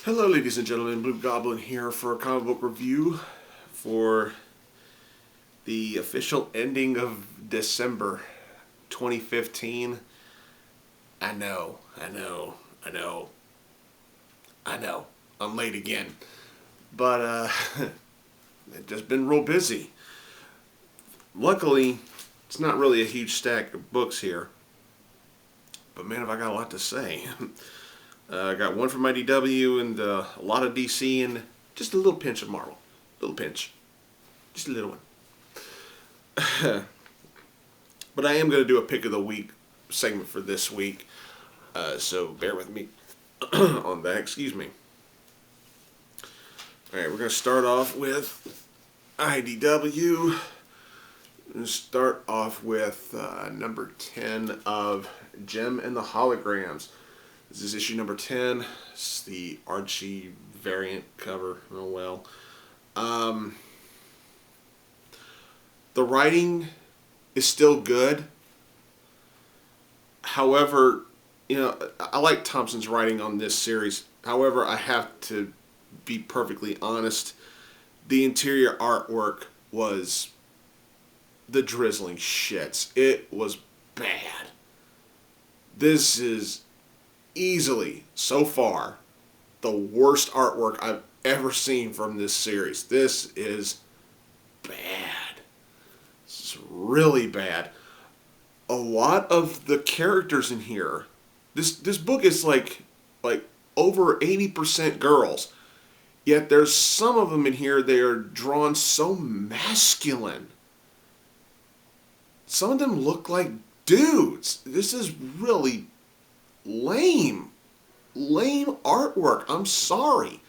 Hello ladies and gentlemen, Blugoblin here for a comic book review for the official ending of December 2015. I know, I'm late again. But I've just been real busy. Luckily, it's not really a huge stack of books here. But man, have I got a lot to say. I got one from IDW and a lot of DC and just a little pinch of Marvel. Little pinch. Just a little one. But I am going to do a pick of the week segment for this week. So bear with me on that. Excuse me. Alright, we're going to start off with IDW. We're going to start off with number 10 of Jem and the Holograms. This is issue number 10. It's the Archie variant cover. Oh well. The writing is still good. However, I like Thompson's writing on this series. However, I have to be perfectly honest. The interior artwork was the drizzling shits. It was bad. This is easily, so far, the worst artwork I've ever seen from this series. This is bad. This is really bad. A lot of the characters in here, this book is like over 80% girls. Yet there's some of them in here, they are drawn so masculine. Some of them look like dudes. This is really lame artwork. I'm sorry.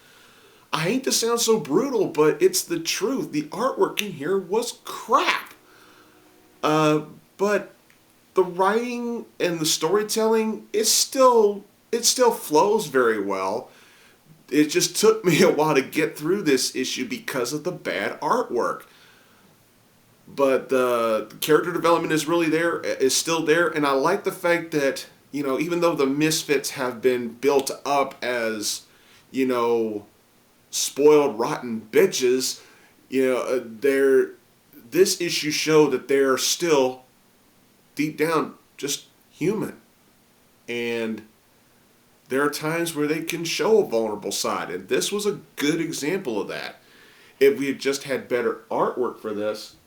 I hate to sound so brutal, but it's the truth. The artwork in here was crap. But the writing and the storytelling it still flows very well. It just took me a while to get through this issue because of the bad artwork. But the character development is still there, and I like the fact that even though the Misfits have been built up as, spoiled, rotten bitches, this issue showed that they're still, deep down, just human. And there are times where they can show a vulnerable side, and this was a good example of that. If we had just had better artwork for this,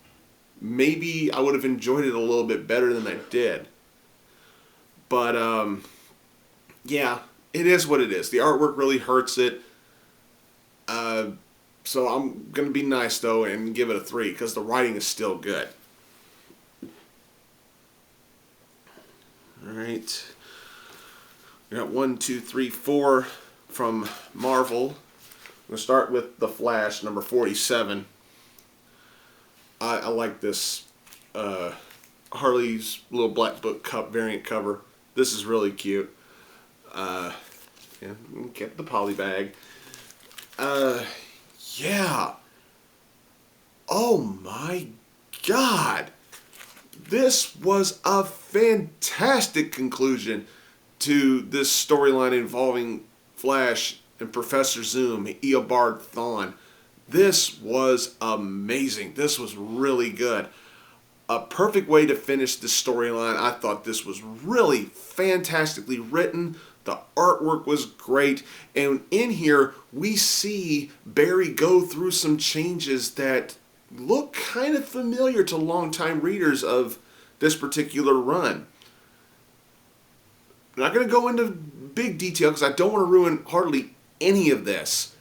maybe I would have enjoyed it a little bit better than I did. But, yeah, it is what it is. The artwork really hurts it. So I'm going to be nice, though, and give it a 3, because the writing is still good. Alright. We got 1, 2, 3, 4 from Marvel. I'm going to start with The Flash, number 47. I like this Harley's little black book cup variant cover. This is really cute. Get the poly bag. Yeah. Oh my God. This was a fantastic conclusion to this storyline involving Flash and Professor Zoom, Eobard Thawne. This was amazing. This was really good. A perfect way to finish the storyline. I thought this was really fantastically written. The artwork was great. And in here, we see Barry go through some changes that look kind of familiar to longtime readers of this particular run. I'm not going to go into big detail because I don't want to ruin hardly any of this.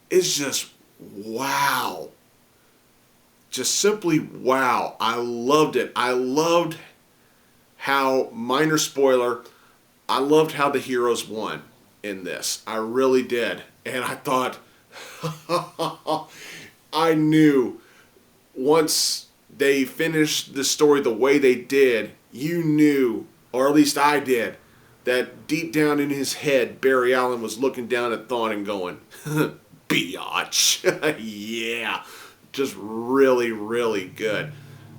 It's just wow. Just simply wow. I loved it. I loved how, minor spoiler, I loved how the heroes won in this. I really did. And I thought, I knew once they finished the story the way they did, you knew, or at least I did, that deep down in his head, Barry Allen was looking down at Thawne and going, biatch. Yeah. Just really, really good.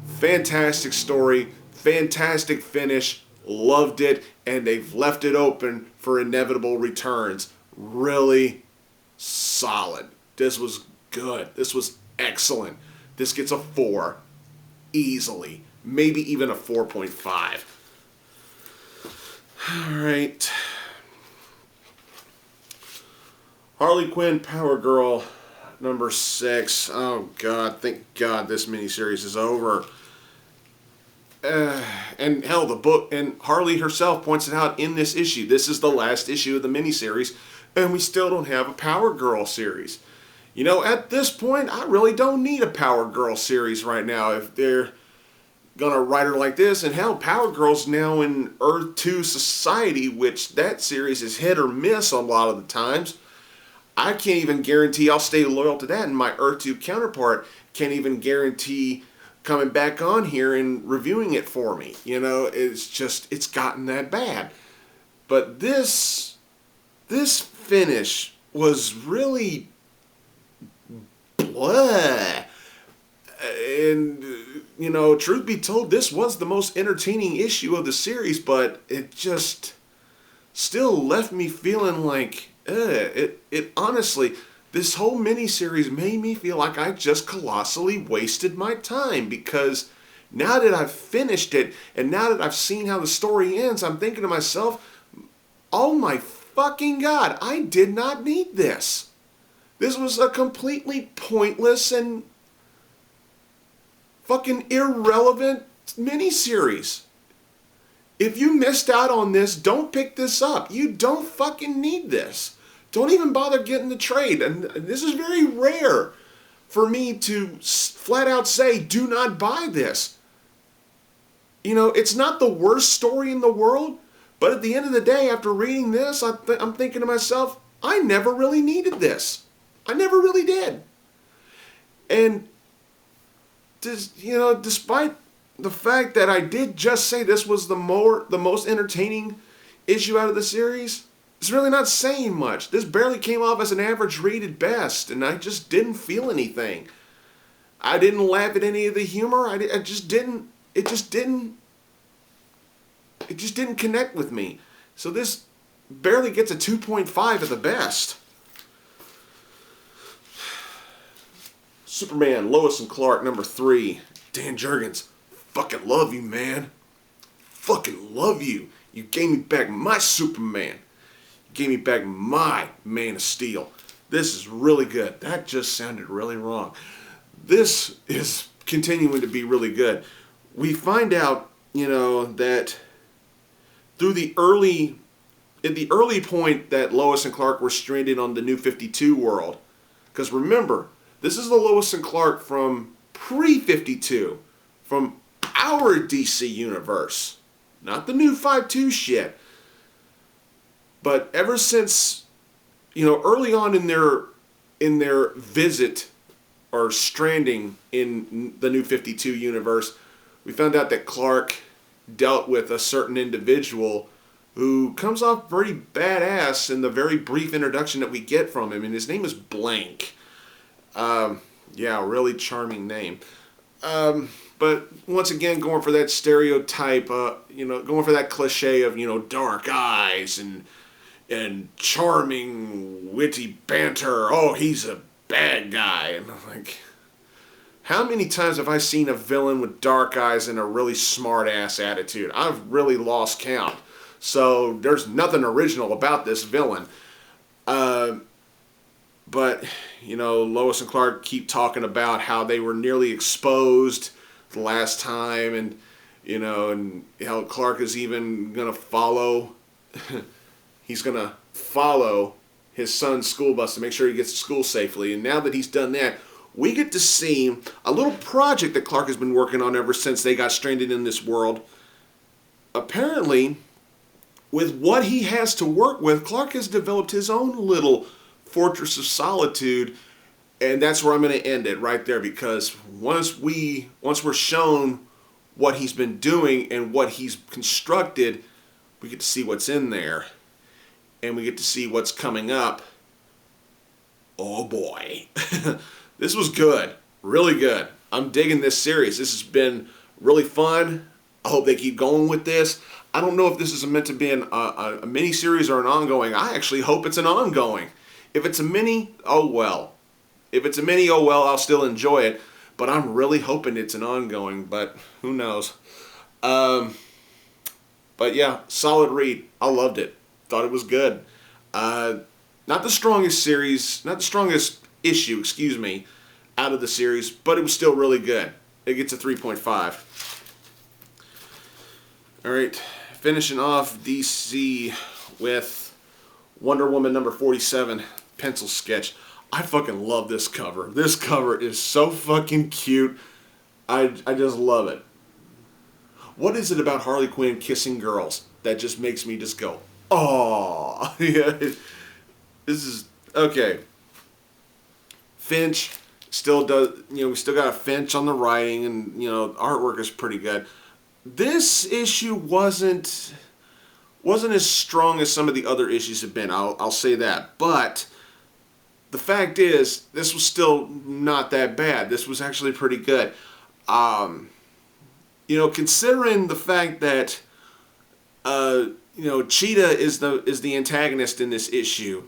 Fantastic story. Fantastic finish. Loved it. And they've left it open for inevitable returns. Really, solid. This was good. This was excellent. This gets a 4 easily. Maybe even a 4.5. Alright. Harley Quinn, Power Girl, number 6. Oh God, thank God this miniseries is over. And hell, the book, and Harley herself points it out in this issue. This is the last issue of the miniseries, and we still don't have a Power Girl series. You know, at this point, I really don't need a Power Girl series right now if they're gonna write her like this. And hell, Power Girl's now in Earth 2 Society, which that series is hit or miss a lot of the times. I can't even guarantee I'll stay loyal to that, and my Earth 2 counterpart can't even guarantee coming back on here and reviewing it for me. You know, it's gotten that bad. But this finish was really blah. And, you know, truth be told, this was the most entertaining issue of the series, but it just still left me feeling like, it honestly, this whole miniseries made me feel like I just colossally wasted my time, because now that I've finished it, and now that I've seen how the story ends, I'm thinking to myself, oh my fucking God, I did not need this. This was a completely pointless and fucking irrelevant miniseries. If you missed out on this, don't pick this up. You don't fucking need this. Don't even bother getting the trade. And this is very rare for me to flat out say, do not buy this. You know, it's not the worst story in the world, but at the end of the day, after reading this, I'm thinking to myself, I never really needed this. I never really did. And, you know, despite the fact that I did just say this was the most entertaining issue out of the series, it's really not saying much. This barely came off as an average read at best, and I just didn't feel anything. I didn't laugh at any of the humor. It just didn't connect with me. So this barely gets a 2.5 at the best. Superman, Lois and Clark, number 3. Dan Jurgens, fucking love you, man. Fucking love you. You gave me back my Superman. You gave me back my Man of Steel. This is really good. That just sounded really wrong. This is continuing to be really good. We find out, you know, that through at the early point that Lois and Clark were stranded on the New 52 world, because remember, this is the Lois and Clark from pre-52, from our DC universe, not the New 52 shit. But ever since, you know, early on in their visit or stranding in the New 52 universe, we found out that Clark dealt with a certain individual who comes off very badass in the very brief introduction that we get from him, and his name is Blank. Yeah, really charming name. But once again, going for that stereotype, you know, going for that cliche of, you know, dark eyes and charming, witty banter. Oh, he's a bad guy. And I'm like, how many times have I seen a villain with dark eyes and a really smart-ass attitude? I've really lost count. So there's nothing original about this villain. But, you know, Lois and Clark keep talking about how they were nearly exposed the last time, and, you know, and how Clark is even going to follow, he's going to follow his son's school bus to make sure he gets to school safely. And now that he's done that, we get to see a little project that Clark has been working on ever since they got stranded in this world. Apparently, with what he has to work with, Clark has developed his own little fortress of solitude, and that's where I'm going to end it right there, because once we're shown what he's been doing and what he's constructed, we get to see what's in there, and we get to see what's coming up. Oh boy. This was good. Really good. I'm digging this series. This has been really fun. I hope they keep going with this. I don't know if this is meant to be a mini-series or an ongoing. I actually hope it's an ongoing. If it's a mini, oh well. If it's a mini, oh well, I'll still enjoy it. But I'm really hoping it's an ongoing, but who knows. But yeah, solid read. I loved it. Thought it was good. Not the strongest series, not the strongest issue, excuse me, out of the series, but it was still really good. It gets a 3.5. Alright, finishing off DC with Wonder Woman number 47, pencil sketch. I fucking love this cover. This cover is so fucking cute. I just love it. What is it about Harley Quinn kissing girls that just makes me just go, oh, yeah. This is, okay. Finch still does, we still got a Finch on the writing, and, artwork is pretty good. This issue wasn't as strong as some of the other issues have been, I'll say that. But the fact is, this was still not that bad. This was actually pretty good. Considering the fact that, Cheetah is the antagonist in this issue,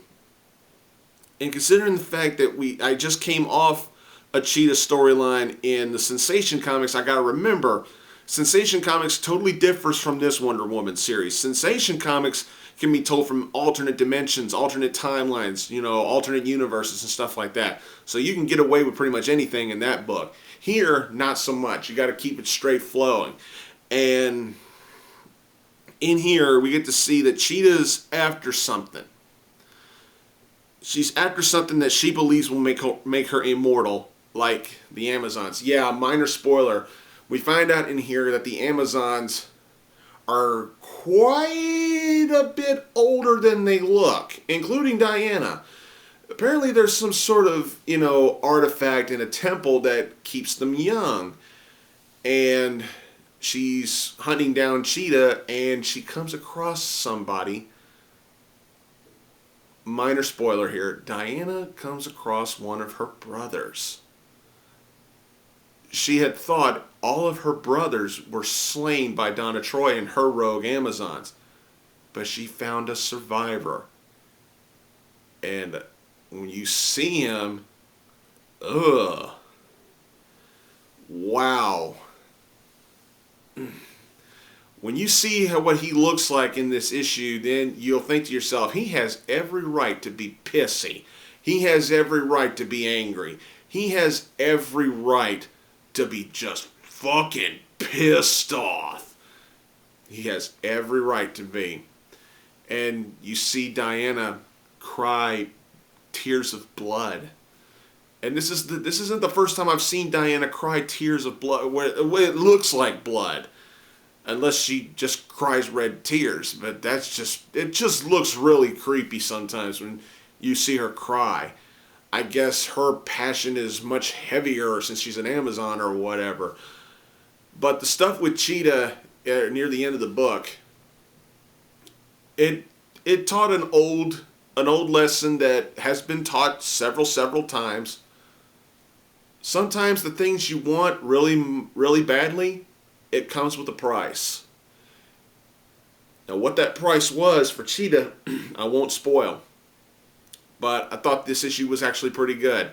and considering the fact that I just came off a Cheetah storyline in the Sensation Comics, I gotta remember, Sensation Comics totally differs from this Wonder Woman series. Sensation Comics can be told from alternate dimensions, alternate timelines, alternate universes and stuff like that. So you can get away with pretty much anything in that book. Here, not so much. You got to keep it straight flowing. And in here, we get to see that Cheetah's after something. She's after something that she believes will make her immortal, like the Amazons. Yeah, minor spoiler. We find out in here that the Amazons are quite a bit older than they look, including Diana. Apparently there's some sort of, artifact in a temple that keeps them young. And she's hunting down Cheetah, and she comes across somebody. Minor spoiler here. Diana comes across one of her brothers. She had thought all of her brothers were slain by Donna Troy and her rogue Amazons. But she found a survivor. And when you see him, ugh. Wow. When you see what he looks like in this issue, then you'll think to yourself, he has every right to be pissy. He has every right to be angry. He has every right to be just fucking pissed off. He has every right to be. And you see Diana cry tears of blood. And this isn't the first time I've seen Diana cry tears of blood where it looks like blood. Unless she just cries red tears. But it just looks really creepy sometimes when you see her cry. I guess her passion is much heavier since she's an Amazon or whatever. But the stuff with Cheetah near the end of the book, it taught an old lesson that has been taught several times. Sometimes the things you want really, really badly, it comes with a price. Now what that price was for Cheetah, I won't spoil. But I thought this issue was actually pretty good.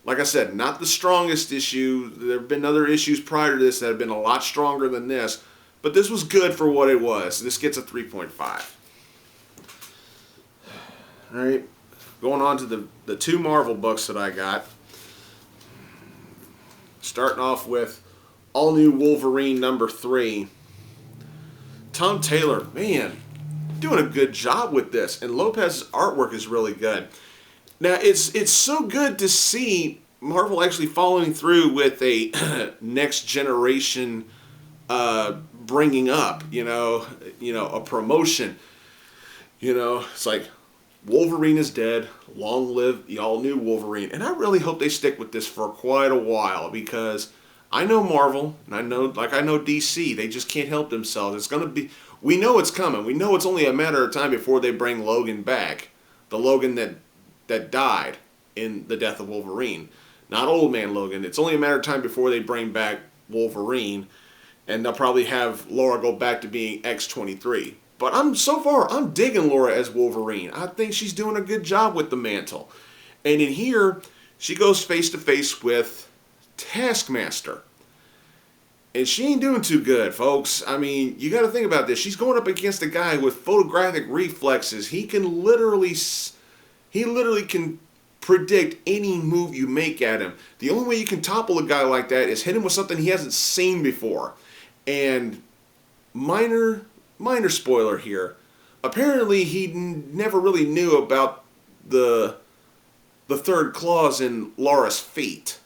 Like I said, not the strongest issue. There have been other issues prior to this that have been a lot stronger than this. But this was good for what it was. This gets a 3.5. Alright, going on to the two Marvel books that I got. Starting off with All New Wolverine number 3. Tom Taylor, man, doing a good job with this, and Lopez's artwork is really good. Now it's so good to see Marvel actually following through with a next generation bringing up, a promotion. It's like Wolverine is dead, long live the all new Wolverine, and I really hope they stick with this for quite a while, because I know Marvel and I know DC, they just can't help themselves. It's gonna be. We know it's coming. We know it's only a matter of time before they bring Logan back. The Logan that died in the death of Wolverine. Not Old Man Logan. It's only a matter of time before they bring back Wolverine. And they'll probably have Laura go back to being X-23. But I'm digging Laura as Wolverine. I think she's doing a good job with the mantle. And in here, she goes face to face with Taskmaster. And she ain't doing too good, folks. I mean, you got to think about this. She's going up against a guy with photographic reflexes. He literally can predict any move you make at him. The only way you can topple a guy like that is hit him with something he hasn't seen before. And minor spoiler here. Apparently, he never really knew about the third claws in Laura's feet.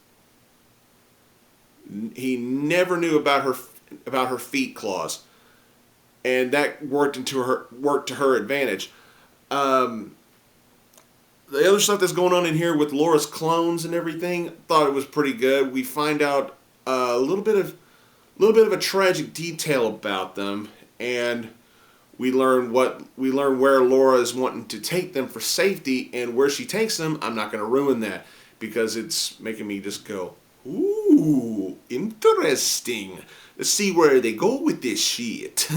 He never knew about her feet claws, and that worked to her advantage. The other stuff that's going on in here with Laura's clones and everything, thought it was pretty good. We find out a little bit of a tragic detail about them, and we learn where Laura is wanting to take them for safety, and where she takes them. I'm not going to ruin that because it's making me just go, ooh, interesting. Let's see where they go with this shit.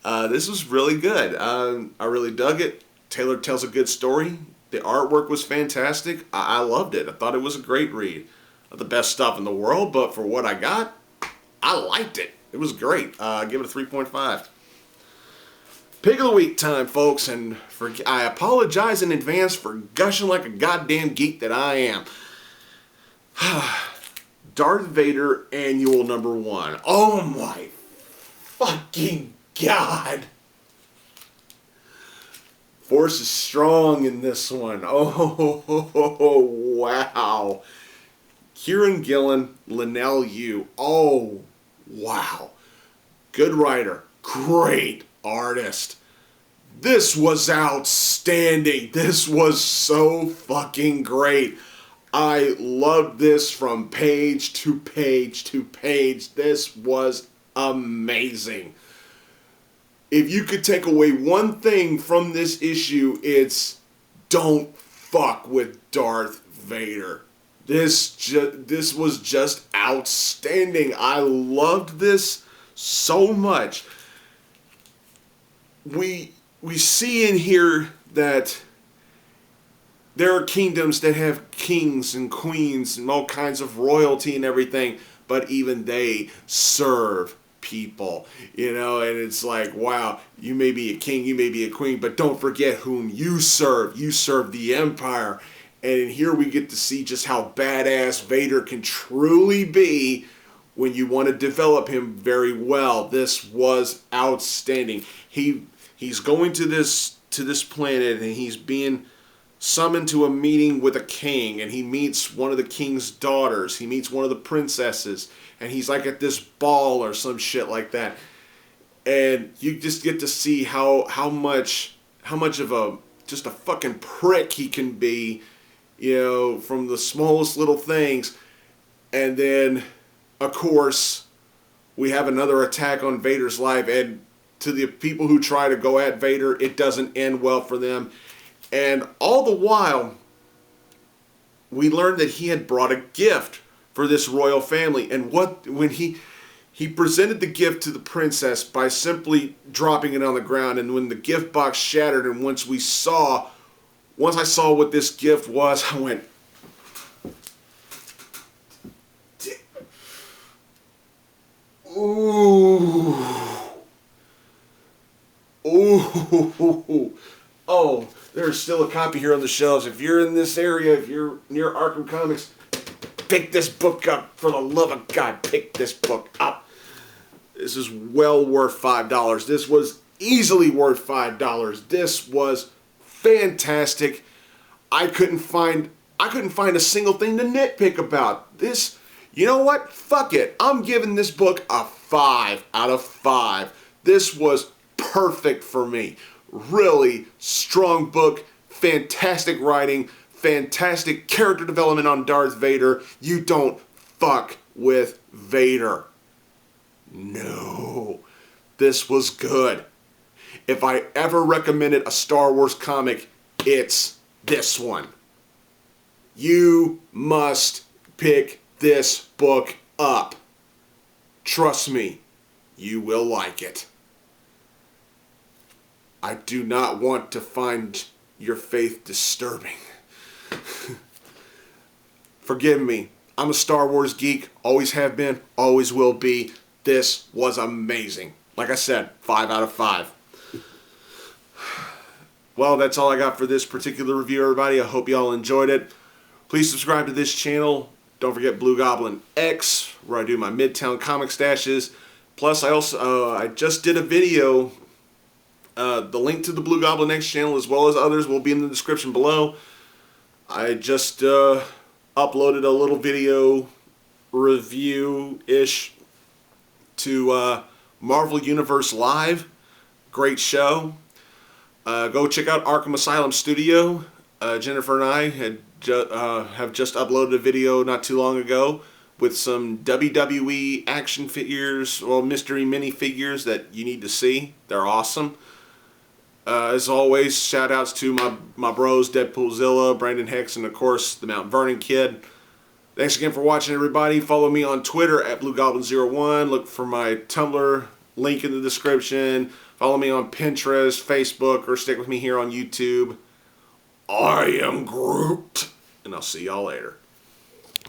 This was really good. I really dug it. Taylor tells a good story. The artwork was fantastic. I loved it. I thought it was a great read. Not the best stuff in the world, but for what I got, I liked it. It was great. Give it a 3.5. Pick of the week time, folks, and I apologize in advance for gushing like a goddamn geek that I am. Darth Vader Annual #1. Oh my fucking god. Force is strong in this one. Oh, wow. Kieran Gillen, Linnell Yu. Oh, wow. Good writer. Great artist. This was outstanding. This was so fucking great. I loved this from page to page to page. This was amazing. If you could take away one thing from this issue, it's don't fuck with Darth Vader. This was just outstanding. I loved this so much. We see in here that there are kingdoms that have kings and queens and all kinds of royalty and everything, but even they serve people, and it's like, wow, you may be a king, you may be a queen, but don't forget whom you serve. You serve the Empire. And in here we get to see just how badass Vader can truly be when you want to develop him very well. This was outstanding. He's going to this planet, and he's being summoned to a meeting with a king, and he meets one of the king's daughters. He meets one of the princesses, and he's like at this ball or some shit like that. And you just get to see how much of a fucking prick he can be, from the smallest little things. And then, of course, we have another attack on Vader's life, and to the people who try to go at Vader, it doesn't end well for them. And all the while, we learned that he had brought a gift for this royal family. And when he presented the gift to the princess by simply dropping it on the ground, and when the gift box shattered, and once I saw what this gift was, I went, ooh, ooh, oh. There's still a copy here on the shelves. If you're in this area, if you're near Arkham Comics, pick this book up. For the love of God, pick this book up. This is well worth $5. This was easily worth $5. This was fantastic. I couldn't find a single thing to nitpick about. This, you know what? Fuck it. I'm giving this book a 5 out of 5. This was perfect for me. Really strong book, fantastic writing, fantastic character development on Darth Vader. You don't fuck with Vader. No. This was good. If I ever recommended a Star Wars comic, it's this one. You must pick this book up. Trust me, you will like it. I do not want to find your faith disturbing. Forgive me. I'm a Star Wars geek. Always have been. Always will be. This was amazing. Like I said, 5 out of 5. Well, that's all I got for this particular review, everybody. I hope y'all enjoyed it. Please subscribe to this channel. Don't forget Blugoblin X, where I do my Midtown comic stashes. Plus, I just did a video. The link to the Blugoblin X channel, as well as others, will be in the description below. I just uploaded a little video review-ish to Marvel Universe Live. Great show. Go check out Arkham Asylum Studio. Jennifer and I have just uploaded a video not too long ago with some WWE action figures, well, mystery minifigures that you need to see. They're awesome. As always, shout outs to my bros, Deadpoolzilla, Brandon Hex, and of course, TheMtVernonKid. Thanks again for watching, everybody. Follow me on Twitter at Blugoblin01. Look for my Tumblr link in the description. Follow me on Pinterest, Facebook, or stick with me here on YouTube. I am Groot, and I'll see y'all later.